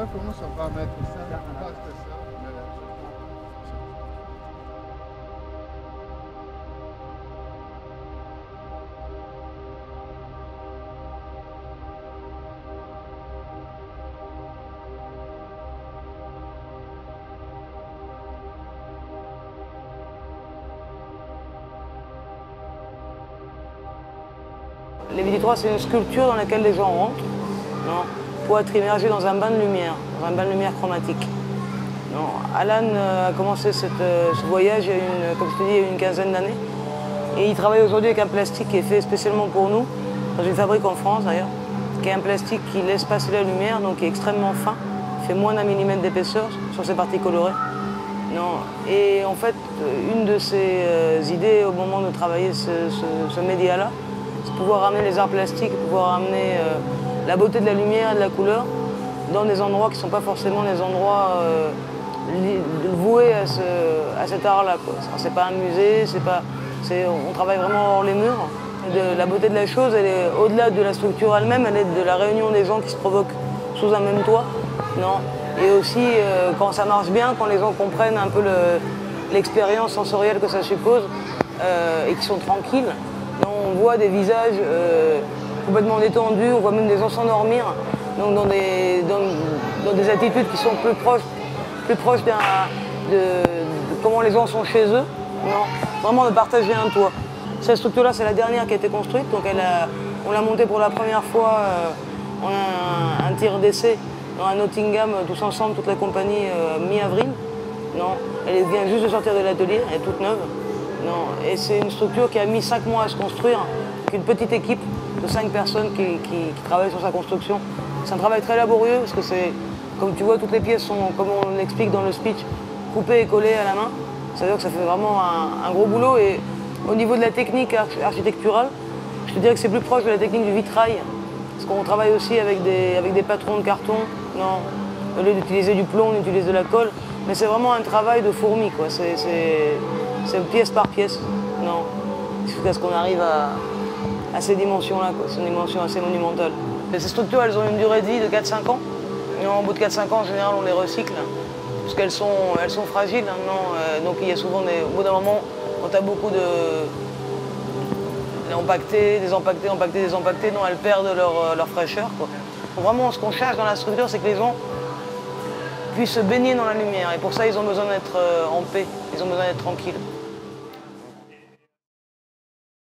chef, on va mettre ça, pas ça, mais... Les Viditrois, c'est une sculpture dans laquelle les gens rentrent, non, pour être immergés dans un bain de lumière chromatique. Non, Alan a commencé ce voyage comme je te dis, il y a une quinzaine d'années. Et il travaille aujourd'hui avec un plastique qui est fait spécialement pour nous, dans une fabrique en France d'ailleurs, qui est un plastique qui laisse passer la lumière, donc qui est extrêmement fin, fait moins d'1 millimètre d'épaisseur sur ses parties colorées. Non. Et en fait, une de ses idées au moment de travailler ce média-là, c'est pouvoir ramener les arts plastiques, pouvoir ramener la beauté de la lumière et de la couleur dans des endroits qui ne sont pas forcément des endroits voués à cet art-là. C'est pas un musée, on travaille vraiment hors les murs. La beauté de la chose, elle est au-delà de la structure elle-même, elle est de la réunion des gens qui se provoquent sous un même toit. Non. Et aussi, quand ça marche bien, quand les gens comprennent un peu l'expérience sensorielle que ça suppose et qui sont tranquilles, on voit des visages complètement détendus, on voit même des gens s'endormir, donc dans des attitudes qui sont plus proches de comment les gens sont chez eux, non, vraiment de partager un toit. Cette structure-là, c'est la dernière qui a été construite, donc on l'a montée pour la première fois, on a un tir d'essai à Nottingham, tous ensemble, toute la compagnie, mi-avril. Non, elle vient juste de sortir de l'atelier, elle est toute neuve. Non. Et c'est une structure qui a mis 5 mois à se construire, avec une petite équipe de 5 personnes qui travaillent sur sa construction. C'est un travail très laborieux, parce que c'est, comme tu vois, toutes les pièces sont, comme on l'explique dans le speech, coupées et collées à la main. C'est-à-dire que ça fait vraiment un gros boulot. Et au niveau de la technique architecturale, je te dirais que c'est plus proche de la technique du vitrail, parce qu'on travaille aussi avec des patrons de carton. Non, au lieu d'utiliser du plomb, on utilise de la colle. Mais c'est vraiment un travail de fourmi, quoi. C'est pièce par pièce. Non, jusqu'à ce qu'on arrive à ces dimensions-là, quoi. C'est une dimension assez monumentale. Et ces structures, elles ont une durée de vie de 4-5 ans. Et au bout de 4-5 ans, en général, on les recycle, parce qu'elles sont fragiles. Non, donc il y a souvent au bout d'un moment, quand tu as beaucoup désempaquetés, non, elles perdent leur fraîcheur, quoi. Vraiment, ce qu'on cherche dans la structure, c'est que les gens puissent se baigner dans la lumière. Et pour ça, ils ont besoin d'être en paix, ils ont besoin d'être tranquilles.